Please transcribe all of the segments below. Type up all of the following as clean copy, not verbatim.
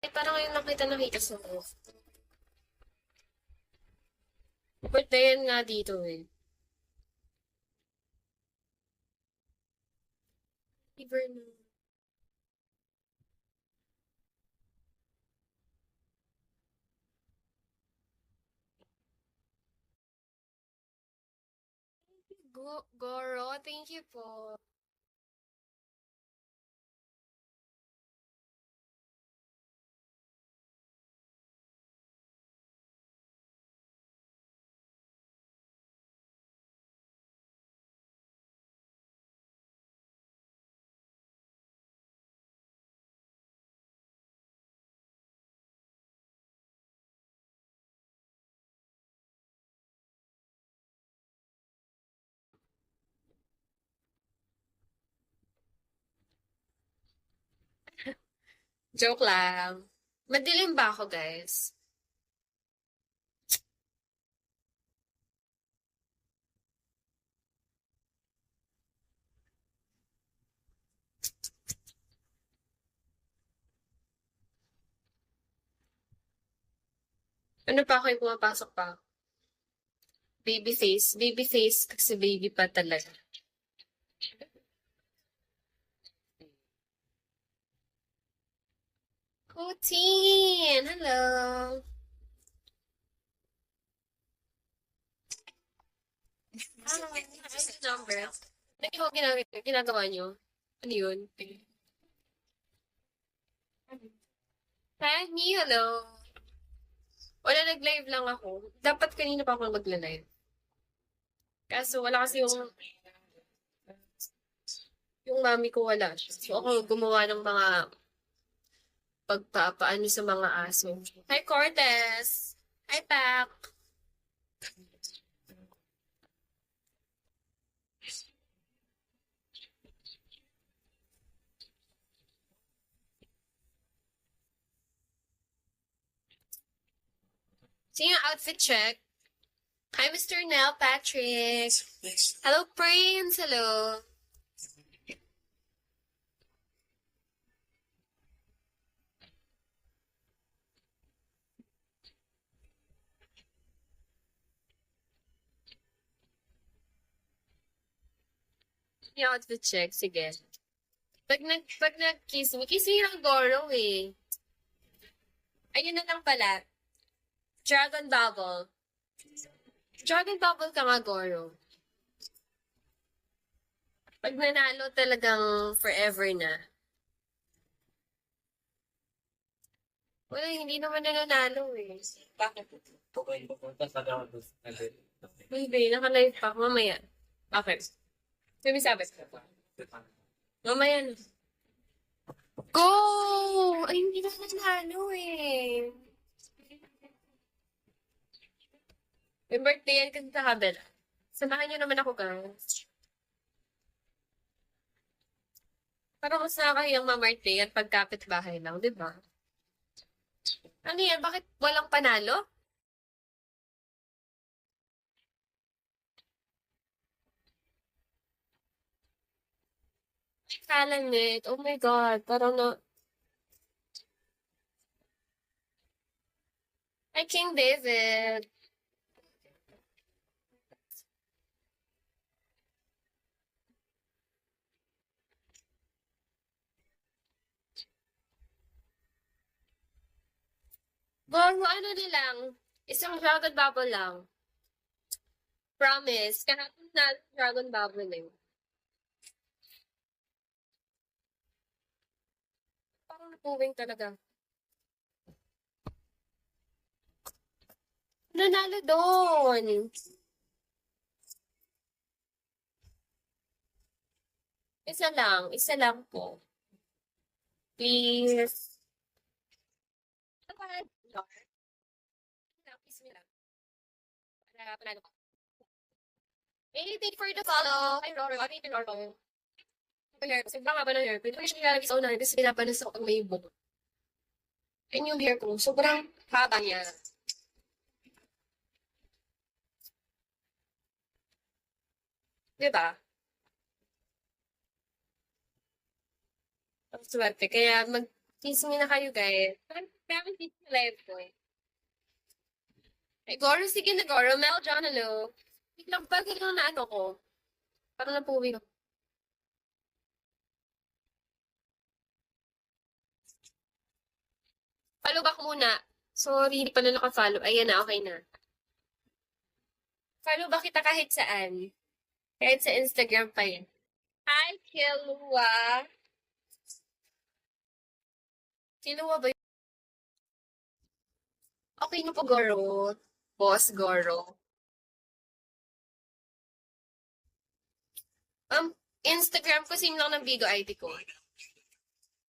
Eh, parang ngayon lang kita nakita sa mo. Birthday yan nga dito eh. Fever na. Goro, thank you po. Joke lang. Madilim ba ako, guys? Ano pa ako yung pumapasok pa? Baby face. Baby face kasi baby pa talaga. Kutin! Hello! Hi! Hi, number. Ano yung ginagawa nyo? Ano yun? Hi, me, hello! Wala, nag-live lang ako. Dapat kanina pa ako magla-live. Kaso wala kasi yung mami ko wala siya. So ako gumawa ng mga pagpapaano sa mga aso. Hi, Cortez! Hi, Pac! See yung outfit check. Hi, Mr. Nell Patrick. Hello, Prince. Hello. Yung outfit check. Sige. Pag nag-kiss me yung Goro eh. Ayun na lang pala. Dragon Bubble. Dragon Bubble ka nga, Goro. Pag nanalo talagang forever na. Wala, hindi naman nananalo eh. Bakit? Hindi, naka-live pa. Mamaya. Bakit? May sabi. Mamaya na. Go! Ay, hindi na nanalo eh. May birthday yan kasi sa kabila. Samahan niyo naman ako, guys. Parang mas nakakahiyang ma-birthday at pagkapit bahay lang, di ba? Ano yan? Bakit walang panalo? Kalanit. Oh my God. Parang na... Hi, King David. Bago ano na lang. Isang Dragon Bubble lang. Promise. Kahapon na Dragon Bubble eh. Parang napuwing talaga. Nanalo doon. Isa lang po. Please. Kapag, please me lang. Para panalo ko. Hey, thank you for the follow. Hi, Roro. Ano yung Roro? Hair ko. Sobrang haba ng hair ko. Ito yung nilalagay sa unahan kasi pinapanas ako pag may buhok. Ayun yung hair ko. Sobrang haba niya. Diba? Ang swerte. Kaya mag-kiss me na kayo, guys. Kaya hindi sa live ko eh. Ay, Goro, sige na Goro. Mel, John, hello. Biglang pag na ano ko. Parang napuwi ko. Follow back muna. Sorry, hindi pala naka-follow. Ayan na, okay na. Follow ba kita kahit saan? Kahit sa Instagram pa yun. Hi, Kilua. Kilua ba yun? Okay na po, Goro. Boss Goro. Instagram ko, same lang ng Bigo ID ko.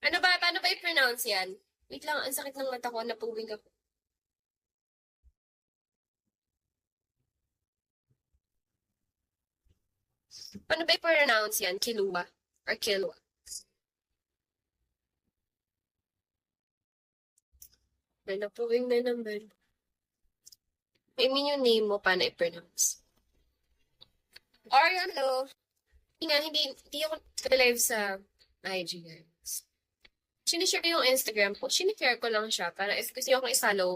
Ano ba? Paano ba i-pronounce yan? Wait lang, ang sakit ng mata ko. Napuwing ako. Paano ba i-pronounce yan? Kilua? Or Kilua? May napuwing na naman. I mean yung name mo, paano i-pronounce? Or ano? Hindi ako live sa IG, guys. Sinishare ko yung Instagram ko. Sinishare ko lang siya para if gusto nyo akong isalo.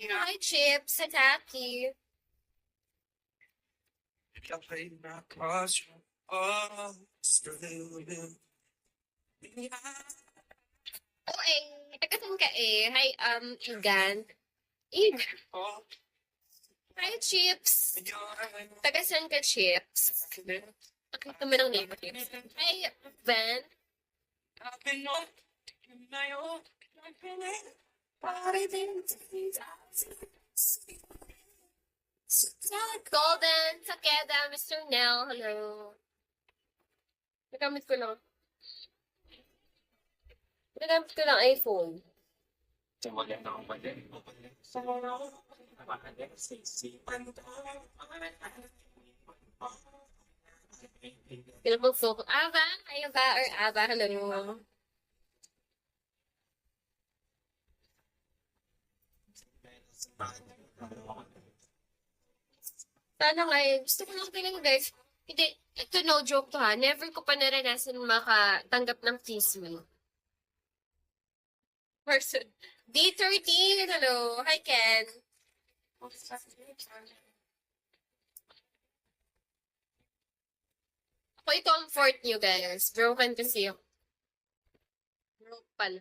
Hi, Chips. Hataki. I played my cards oh, Oh, tagasan ka eh. Hi, Igan. Igan. Hi, Chips. Tagasan ka, Chips. Nakita mo ng name, Chips. Hi, Van. Golden, Takeda, Mr. Nell, hello. Nagamit ko lang. Nagamit ko lang iPhone. Pinapag-focus. Ava, Ava, or Ava, hello. Sana nga eh. Gusto ko lang talaga guys. Hindi, ito no joke to ha. Never ko pa naranasan makatanggap ng kiss me. Person. D13, hello. Hi, Ken. Ako i-comfort nyo guys. Broken kasi ako. Broke pala.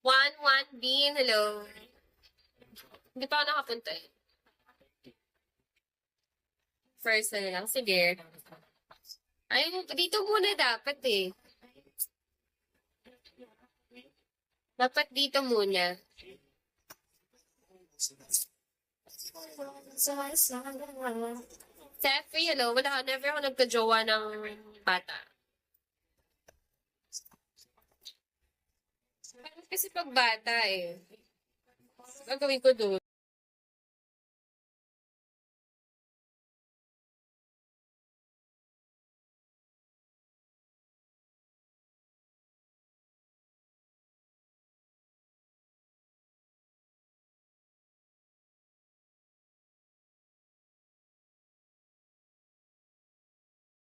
1-1 Bean, hello. Hindi pa ako nakapunta eh. First na lang. Sige. Ay, dito muna dapat eh. Dapat dito muna. Steffi, hello. Wala, never ako nagka-jowa ng bata. Kasi pag bata eh. Gagawin ko doon.